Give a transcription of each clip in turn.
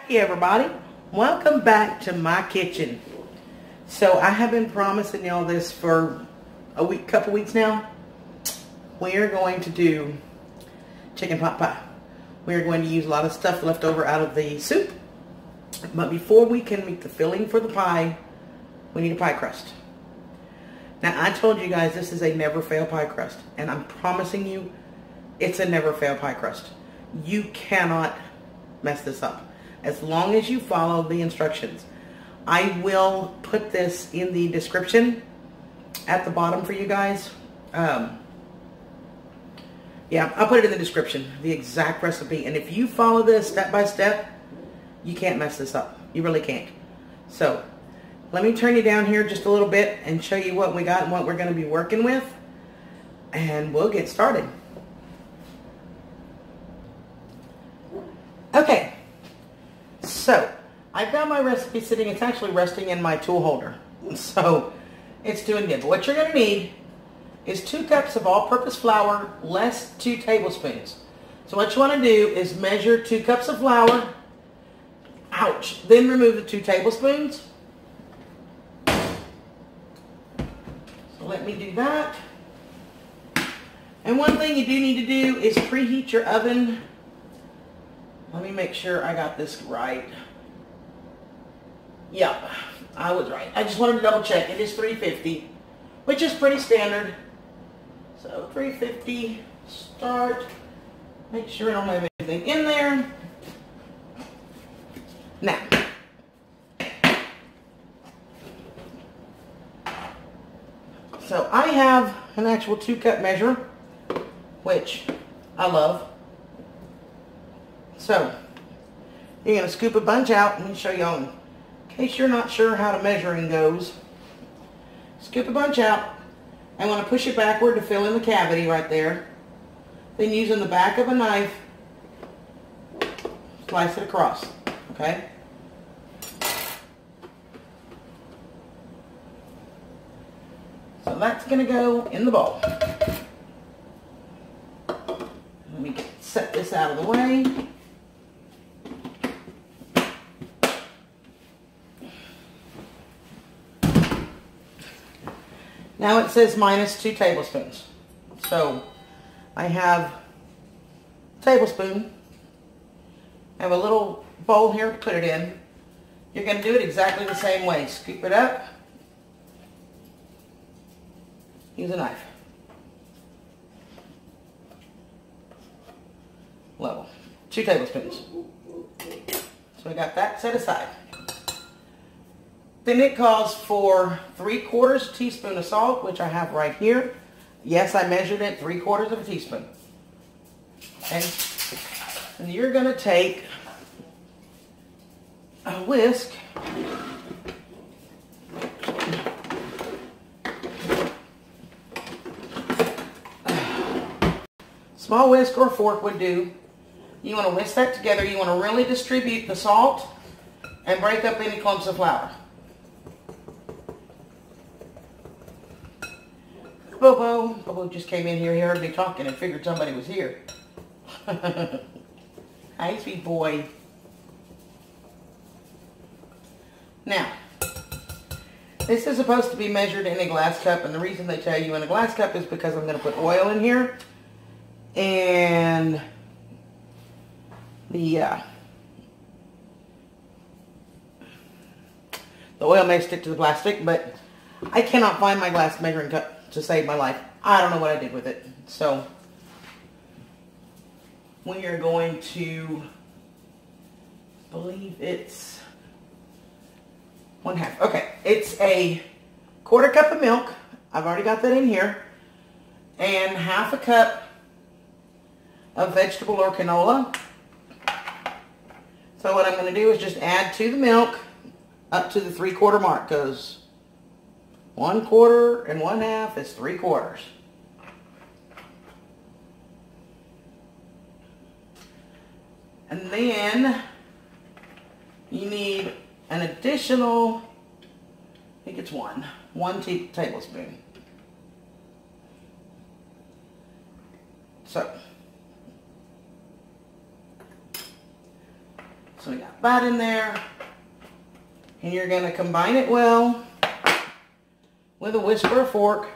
Hey everybody, welcome back to my kitchen. So I have been promising y'all this for a couple weeks now. We are going to do chicken pot pie. We are going to use a lot of stuff left over out of the soup. But before we can make the filling for the pie, we need a pie crust. Now I told you guys this is a never fail pie crust, and I'm promising you it's a never fail pie crust. You cannot mess this up as long as you follow the instructions. I will put this in the description at the bottom for you guys. Yeah, I'll put it in the description, the exact recipe. And if you follow this step by step, you can't mess this up. You really can't. So let me turn you down here just a little bit and show you what we got and what we're going to be working with. And we'll get started. Okay. So I've got my recipe sitting. It's actually resting in my tool holder. So it's doing good. But what you're going to need is 2 cups of all-purpose flour less 2 tablespoons. So what you want to do is measure 2 cups of flour. Ouch. Then remove the 2 tablespoons. So let me do that. And one thing you do need to do is preheat your oven. Let me make sure I got this right. Yeah, I was right. I just wanted to double check. It is 350, which is pretty standard. So 350, start. Make sure I don't have anything in there. Now, so I have an actual 2-cup measure, which I love. So you're going to scoop a bunch out. Let me show y'all in case you're not sure how the measuring goes. Scoop a bunch out. I want to push it backward to fill in the cavity right there. Then using the back of a knife, slice it across. Okay? So that's going to go in the bowl. Let me set this out of the way. Now it says minus 2 tablespoons. So I have a tablespoon. I have a little bowl here to put it in. You're going to do it exactly the same way. Scoop it up. Use a knife. Level. 2 tablespoons. So we got that set aside. Then it calls for 3/4 teaspoon of salt, which I have right here. Yes, I measured it, 3/4 of a teaspoon. Okay. And you're going to take a whisk. Small whisk or fork would do. You want to whisk that together. You want to really distribute the salt and break up any clumps of flour. Bobo just came in here. He heard me talking and figured somebody was here. Hi, sweet boy. Now, this is supposed to be measured in a glass cup, and the reason they tell you in a glass cup is because I'm going to put oil in here, and the oil may stick to the plastic, but I cannot find my glass measuring cup to save my life. I don't know what I did with it. So we are going to, I believe it's 1/2. Okay, it's a 1/4 cup of milk. I've already got that in here. And 1/2 cup of vegetable or canola. So what I'm going to do is just add to the milk up to the 3/4 mark, because 1/4 and 1/2 is 3/4. And then you need an additional, I think it's one tablespoon. So So we got that in there. And you're going to combine it well with a whisk or a fork.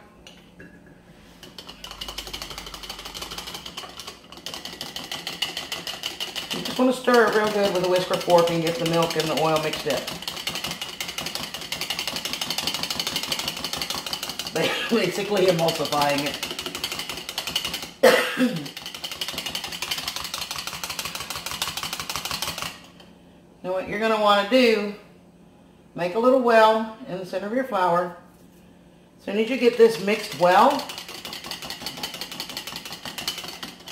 You just want to stir it real good with a whisk or fork and get the milk and the oil mixed in. Basically emulsifying it. Now what you're going to want to do, make a little well in the center of your flour. As soon as you get this mixed well,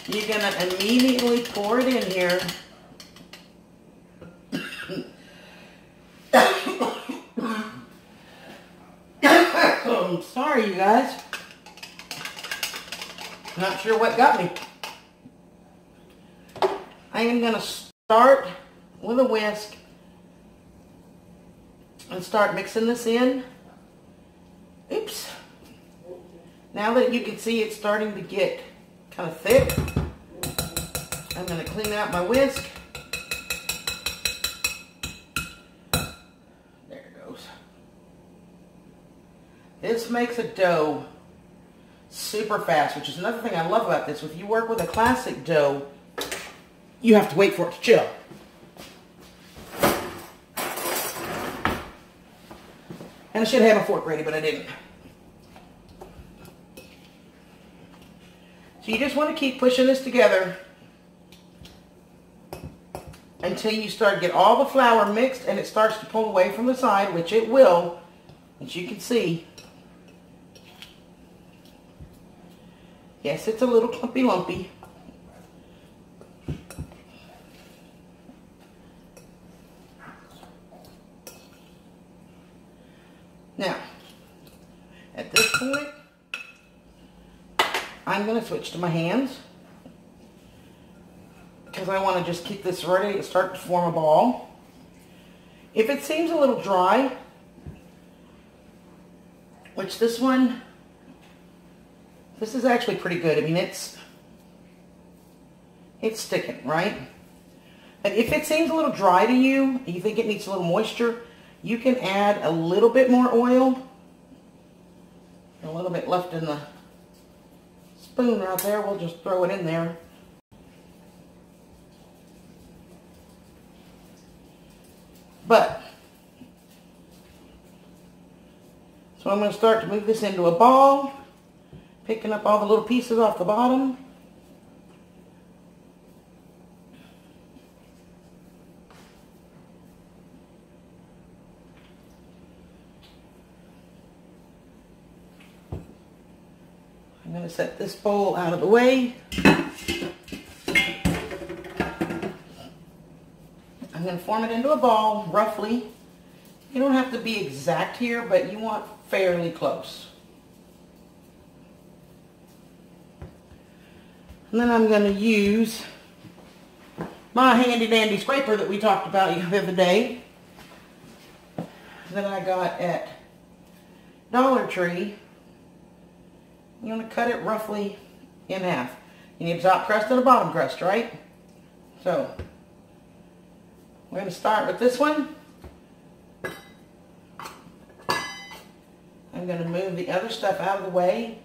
you're going to immediately pour it in here. I'm sorry, you guys. Not sure what got me. I am going to start with a whisk and start mixing this in. Oops. Now that you can see it's starting to get kind of thick, I'm going to clean out my whisk. There it goes. This makes a dough super fast, which is another thing I love about this. If you work with a classic dough, you have to wait for it to chill. And I should have a fork ready, but I didn't. So you just want to keep pushing this together until you start to get all the flour mixed and it starts to pull away from the side, which it will, as you can see. Yes, it's a little clumpy lumpy. Now, at this point, I'm going to switch to my hands because I want to just keep this ready to start to form a ball. If it seems a little dry, which this is actually pretty good. I mean, it's sticking, right? But if it seems a little dry to you, and you think it needs a little moisture, you can add a little bit more oil. A little bit left in the spoon right there. We'll just throw it in there. But, so I'm going to start to move this into a ball, picking up all the little pieces off the bottom. I'm going to set this bowl out of the way. I'm going to form it into a ball, roughly. You don't have to be exact here, but you want fairly close. And then I'm going to use my handy dandy scraper that we talked about the other day, that I got at Dollar Tree. You want to cut it roughly in half. You need a top crust and a bottom crust, right? So, we're going to start with this one. I'm going to move the other stuff out of the way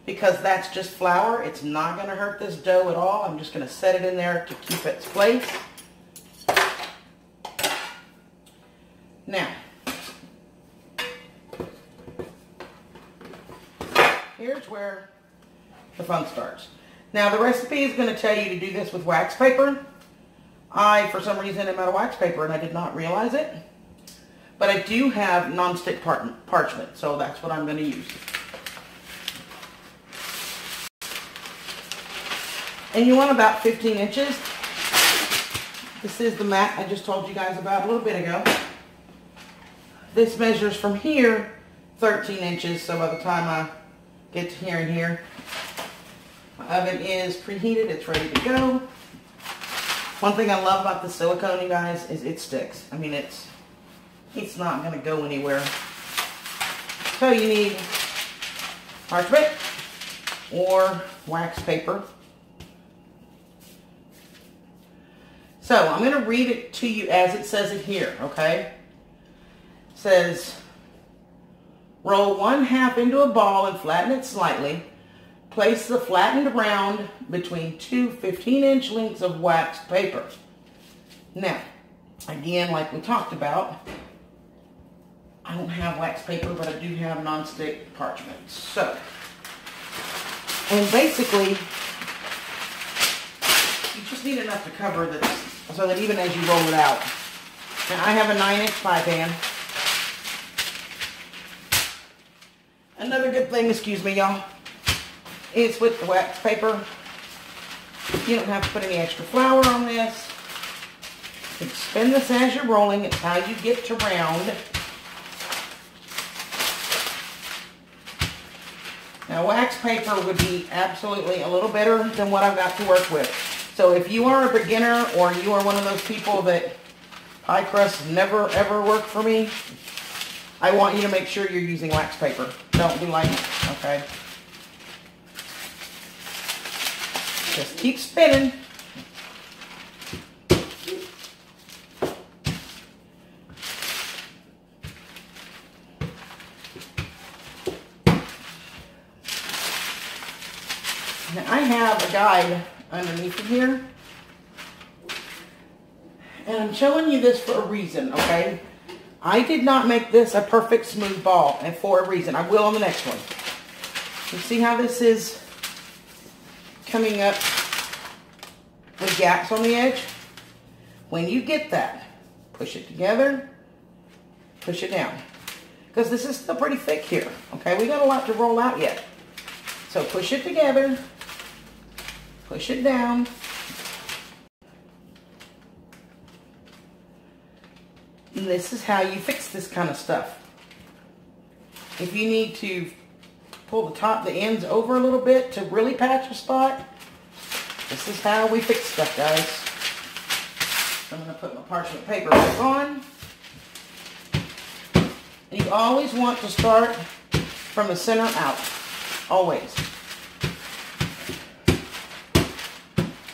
because that's just flour. It's not going to hurt this dough at all. I'm just going to set it in there to keep its place. Now, here's where the fun starts. Now, the recipe is going to tell you to do this with wax paper. I, for some reason, am out of wax paper and I did not realize it. But I do have non-stick parchment, so that's what I'm going to use. And you want about 15 inches. This is the mat I just told you guys about a little bit ago. This measures from here 13 inches, so by the time I get to here and here, my oven is preheated, it's ready to go. One thing I love about the silicone, you guys, is it sticks. I mean, it's not going to go anywhere. So you need parchment or wax paper. So I'm going to read it to you as it says it here, okay? It says, roll 1/2 into a ball and flatten it slightly. Place the flattened round between two 15-inch lengths of waxed paper. Now, again, like we talked about, I don't have wax paper, but I do have nonstick parchment. So, and basically, you just need enough to cover this so that even as you roll it out. Now, I have a 9-inch pie pan. Another good thing, excuse me, y'all, is with the wax paper, you don't have to put any extra flour on this. You can spin this as you're rolling. It's how you get to round. Now, wax paper would be absolutely a little better than what I've got to work with. So if you are a beginner or you are one of those people that pie crust never ever worked for me, I want you to make sure you're using wax paper. Don't do like me, okay? Just keep spinning. Now I have a guide underneath of here, and I'm showing you this for a reason, okay? I did not make this a perfect smooth ball, and for a reason. I will on the next one. You see how this is coming up with gaps on the edge? When you get that, push it together, push it down. Because this is still pretty thick here, okay? We got a lot to roll out yet. So push it together, push it down. And this is how you fix this kind of stuff. If you need to pull the ends over a little bit to really patch a spot, this is how we fix stuff, guys. I'm going to put my parchment paper back on. And you always want to start from the center out. Always.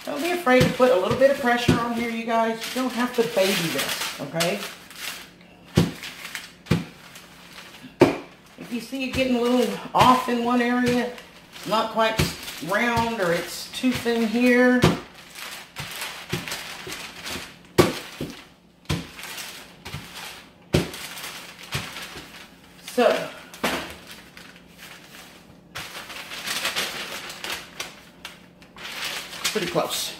Don't be afraid to put a little bit of pressure on here, you guys. You don't have to baby this, okay? If you see it getting a little off in one area, it's not quite round or it's too thin here, so pretty close.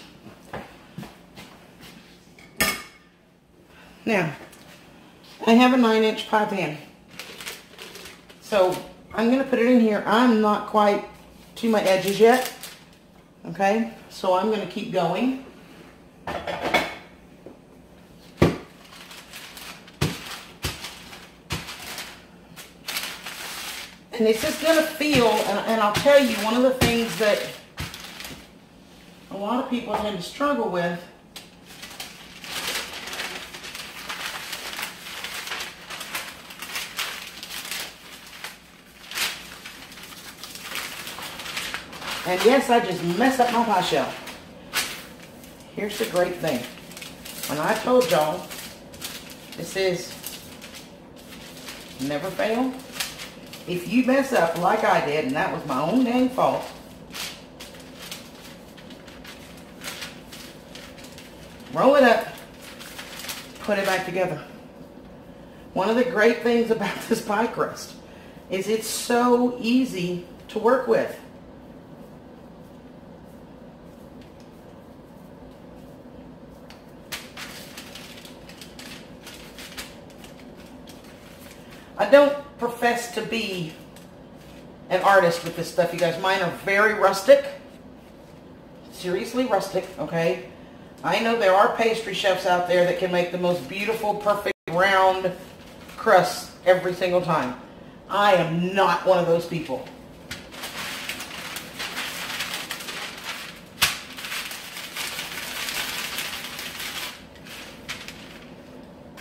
Now, I have a 9-inch pie pan. So I'm going to put it in here. I'm not quite to my edges yet. Okay, so I'm going to keep going. And it's just going to feel, and I'll tell you, one of the things that a lot of people tend to struggle with and yes, I just messed up my pie shell. Here's the great thing. When I told y'all, this is never fail. If you mess up like I did, and that was my own dang fault, roll it up, put it back together. One of the great things about this pie crust is it's so easy to work with. I don't profess to be an artist with this stuff, you guys. Mine are very rustic. Seriously rustic, okay? I know there are pastry chefs out there that can make the most beautiful, perfect, round crusts every single time. I am not one of those people.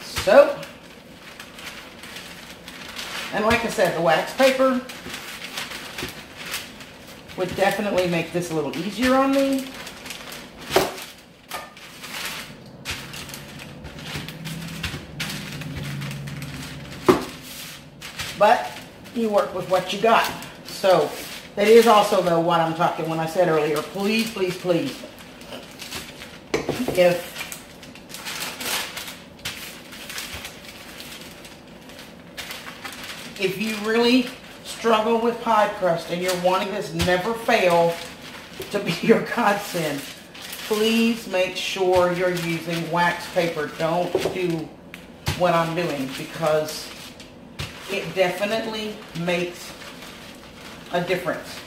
So, and like I said, the wax paper would definitely make this a little easier on me. but you work with what you got. So that is also though what I'm talking when I said earlier, please, please, please, if you really struggle with pie crust and you're wanting this never fail to be your godsend, please make sure you're using wax paper. Don't do what I'm doing, because it definitely makes a difference.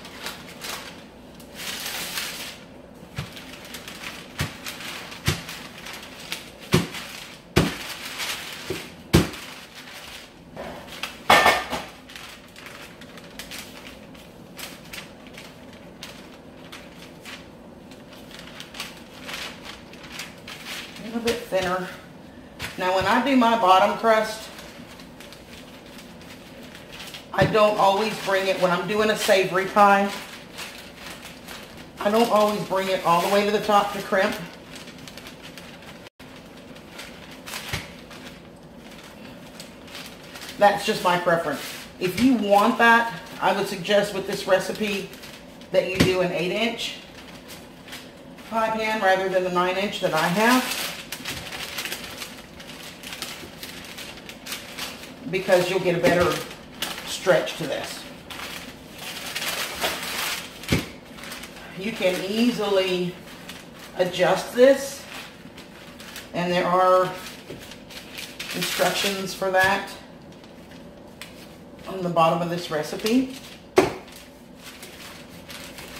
A little bit thinner. Now when I do my bottom crust, I don't always bring it, when I'm doing a savory pie, I don't always bring it all the way to the top to crimp. That's just my preference. If you want that, I would suggest with this recipe that you do an 8-inch pie pan rather than the 9-inch that I have, because you'll get a better stretch to this. You can easily adjust this, and there are instructions for that on the bottom of this recipe.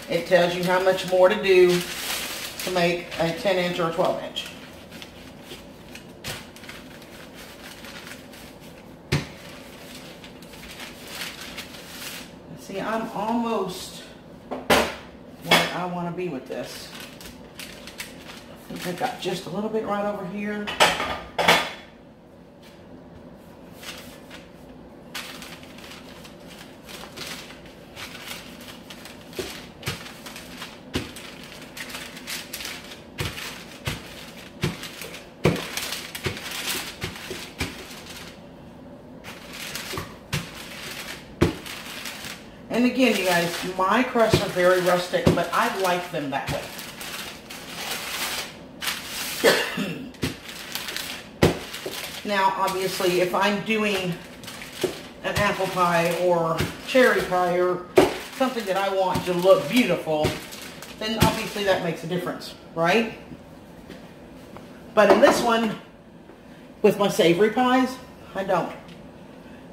It tells you how much more to do to make a 10-inch or a 12-inch. See, I'm almost where I want to be with this. I think I got just a little bit right over here. And again, you guys, my crusts are very rustic, but I like them that way. Now, obviously, if I'm doing an apple pie or cherry pie or something that I want to look beautiful, then obviously that makes a difference, right? But in this one, with my savory pies, I don't.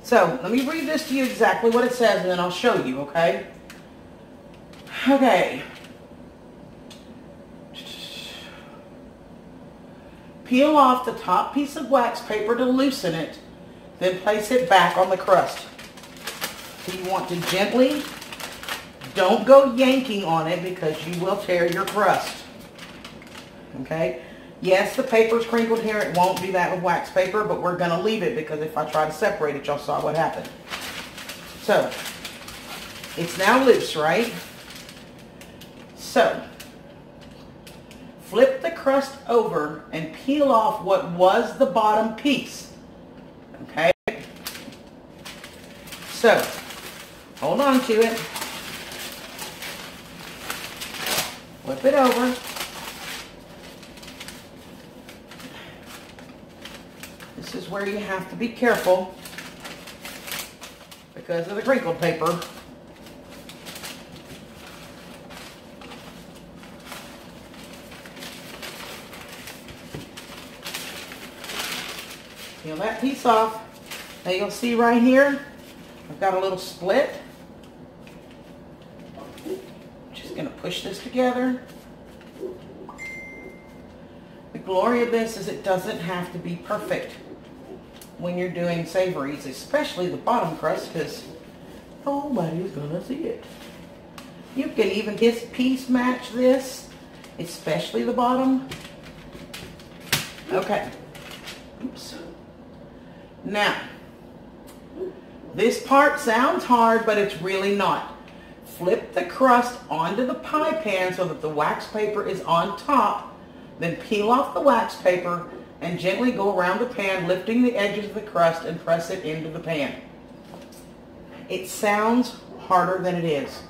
So, let me read this to you exactly what it says, and then I'll show you, okay? Okay. Peel off the top piece of wax paper to loosen it, then place it back on the crust. So you want to gently, don't go yanking on it because you will tear your crust. Okay? Yes, the paper's crinkled here. It won't be that with wax paper, but we're going to leave it because if I try to separate it, y'all saw what happened. So, it's now loose, right? So, flip the crust over and peel off what was the bottom piece. Okay? So, hold on to it. Flip it over. This is where you have to be careful because of the crinkled paper. Peel that piece off. Now you'll see right here, I've got a little split. Just going to push this together. The glory of this is it doesn't have to be perfect when you're doing savories, especially the bottom crust, because nobody's going to see it. You can even just piece match this, especially the bottom. Okay. Oops. Now, this part sounds hard, but it's really not. Flip the crust onto the pie pan so that the wax paper is on top. Then peel off the wax paper and gently go around the pan, lifting the edges of the crust and press it into the pan. It sounds harder than it is.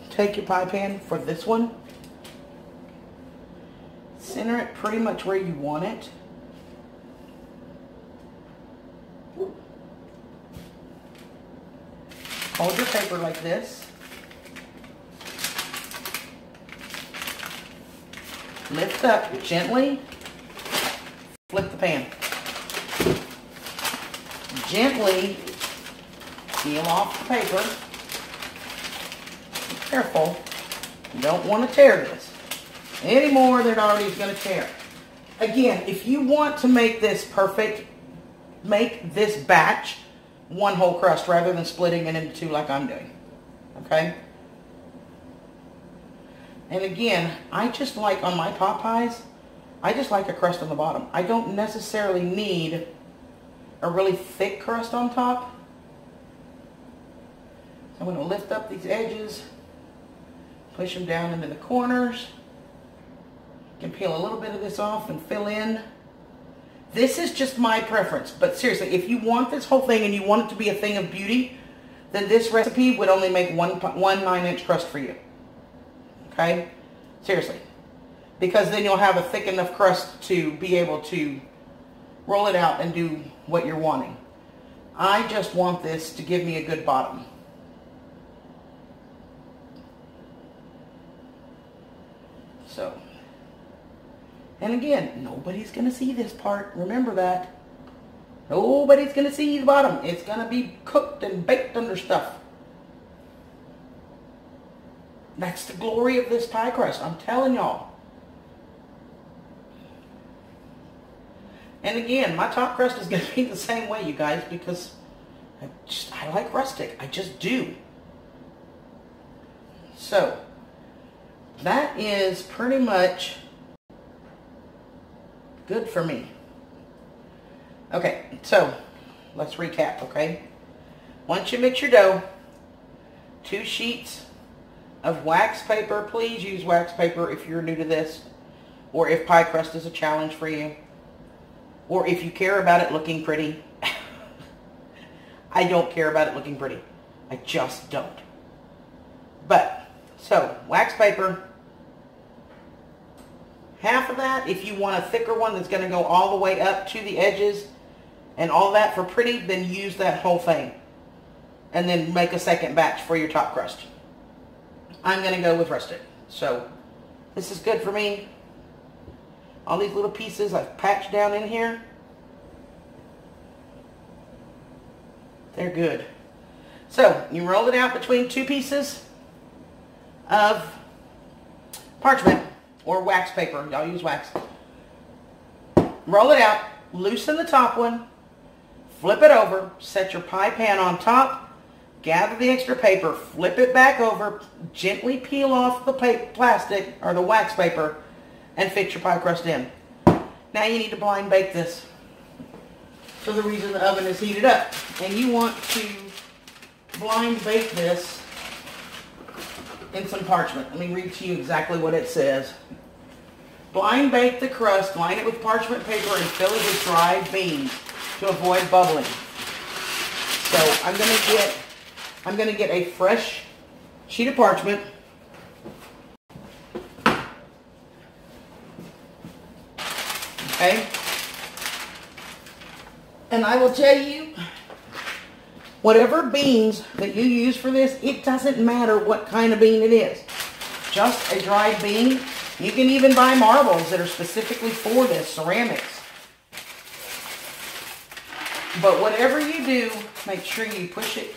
Take your pie pan for this one. Center it pretty much where you want it. Hold your paper like this. Lift up gently. Flip the pan. Gently peel off the paper. Be careful. You don't want to tear this any more than it already is going to tear. Again, if you want to make this perfect, make this batch one whole crust rather than splitting it into two like I'm doing. Okay? And again, I just like on my pot pies, I just like a crust on the bottom. I don't necessarily need a really thick crust on top. So I'm going to lift up these edges, push them down into the corners. You can peel a little bit of this off and fill in. This is just my preference, but seriously, if you want this whole thing and you want it to be a thing of beauty, then this recipe would only make one 9-inch crust for you. Okay? Seriously. Because then you'll have a thick enough crust to be able to roll it out and do what you're wanting. I just want this to give me a good bottom. So. And again, nobody's going to see this part. Remember that. Nobody's going to see the bottom. It's going to be cooked and baked under stuff. That's the glory of this pie crust. I'm telling y'all. And again, my top crust is going to be the same way, you guys, because I like rustic. I just do. So, that is pretty much good for me. Okay, so let's recap, okay? Once you mix your dough, 2 sheets of wax paper. Please use wax paper if you're new to this, or if pie crust is a challenge for you, or if you care about it looking pretty. I don't care about it looking pretty. I just don't. But, so, wax paper. Half of that, if you want a thicker one that's going to go all the way up to the edges and all that for pretty, then use that whole thing. And then make a second batch for your top crust. I'm going to go with rustic. So, this is good for me. All these little pieces I've patched down in here. They're good. So, you roll it out between 2 pieces of parchment. Or wax paper. Y'all use wax. Roll it out. Loosen the top one. Flip it over. Set your pie pan on top. Gather the extra paper. Flip it back over. Gently peel off the plastic or the wax paper and fit your pie crust in. Now you need to blind bake this for the reason the oven is heated up. And you want to blind bake this in some parchment. Let me read to you exactly what it says. Blind bake the crust, line it with parchment paper, and fill it with dried beans to avoid bubbling. So I'm gonna get a fresh sheet of parchment. Okay? And I will tell you, whatever beans that you use for this, it doesn't matter what kind of bean it is. Just a dried bean. You can even buy marbles that are specifically for this, ceramics. But whatever you do, make sure you push it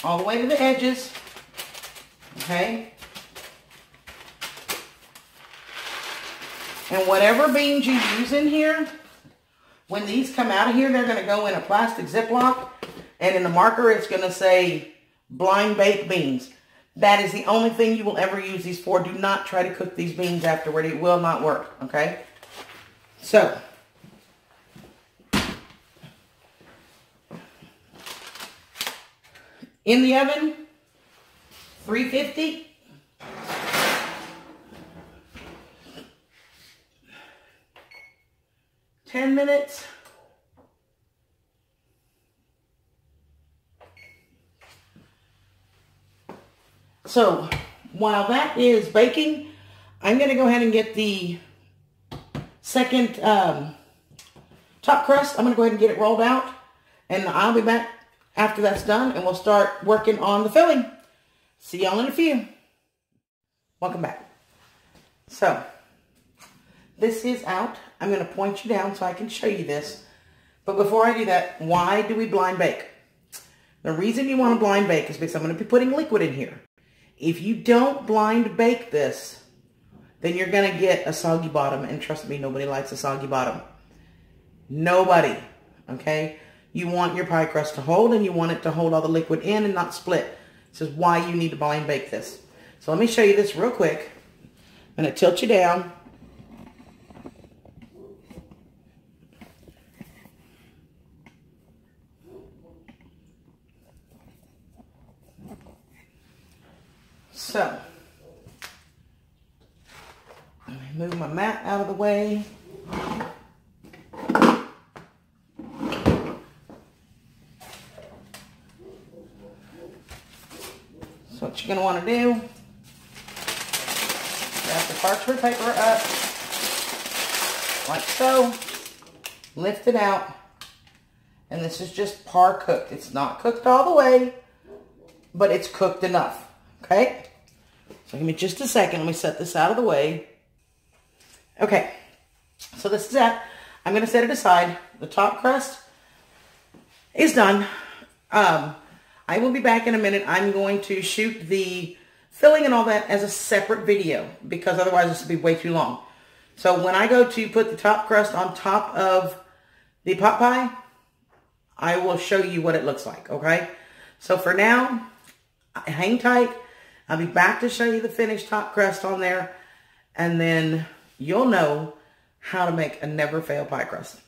all the way to the edges. Okay? And whatever beans you use in here, when these come out of here, they're going to go in a plastic Ziploc. And in the marker, it's going to say blind bake beans. That is the only thing you will ever use these for. Do not try to cook these beans afterward. It will not work, okay? So, in the oven, 350. $10 minutes. So while that is baking, I'm going to go ahead and get the second top crust. I'm going to go ahead and get it rolled out, and I'll be back after that's done, and we'll start working on the filling. See y'all in a few. Welcome back. So this is out. I'm going to point you down so I can show you this. But before I do that, why do we blind bake? The reason you want to blind bake is because I'm going to be putting liquid in here. If you don't blind bake this, then you're going to get a soggy bottom. And trust me, nobody likes a soggy bottom. Nobody. Okay? You want your pie crust to hold, and you want it to hold all the liquid in and not split. This is why you need to blind bake this. So let me show you this real quick. I'm going to tilt you down. So, let me move my mat out of the way. So what you're going to want to do, wrap the parchment paper up, like so, lift it out, and this is just par cooked. It's not cooked all the way, but it's cooked enough, okay? So give me just a second. Let me set this out of the way. Okay, so this is that. I'm going to set it aside. The top crust is done. I will be back in a minute. I'm going to shoot the filling and all that as a separate video because otherwise this will be way too long. So when I go to put the top crust on top of the pot pie, I will show you what it looks like, okay? So for now, hang tight. I'll be back to show you the finished top crust on there, and then you'll know how to make a never fail pie crust.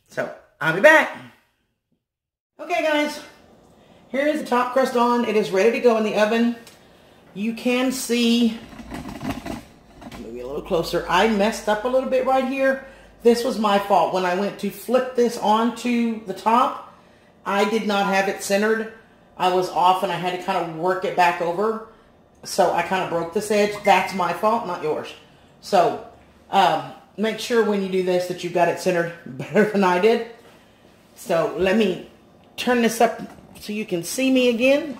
So I'll be back. Okay guys, here is the top crust on. It is ready to go in the oven. You can see, maybe a little closer, I messed up a little bit right here. This was my fault. When I went to flip this onto the top, I did not have it centered. I was off and I had to kind of work it back over. So I kind of broke this edge. That's my fault, not yours. So make sure when you do this that you've got it centered better than I did. So let me turn this up so you can see me again.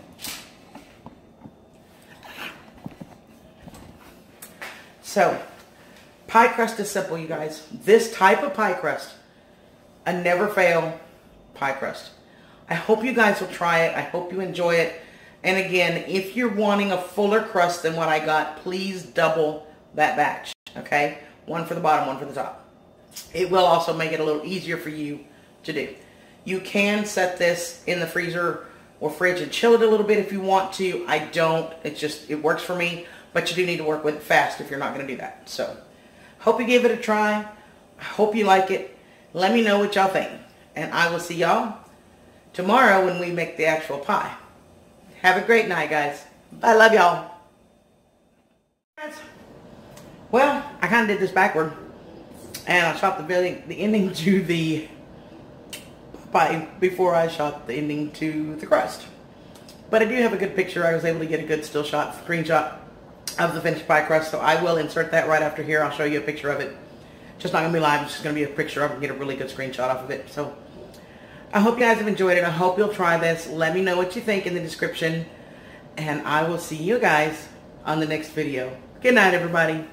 So pie crust is simple, you guys. This type of pie crust, a never fail pie crust. I hope you guys will try it. I hope you enjoy it. And again, if you're wanting a fuller crust than what I got, please double that batch, okay? One for the bottom, one for the top. It will also make it a little easier for you to do. You can set this in the freezer or fridge and chill it a little bit if you want to. I don't. It's just, it works for me, but you do need to work with it fast if you're not going to do that. So, hope you give it a try. I hope you like it. Let me know what y'all think. And I will see y'all tomorrow when we make the actual pie. Have a great night, guys. I love y'all. Well, I kind of did this backward. And I shot the ending to the pie before I shot the ending to the crust. But I do have a good picture. I was able to get a good still shot, screenshot of the finished pie crust. So I will insert that right after here. I'll show you a picture of it. Just not going to be live. It's just going to be a picture of it and get a really good screenshot off of it. So I hope you guys have enjoyed it. I hope you'll try this. Let me know what you think in the description. And I will see you guys on the next video. Good night, everybody.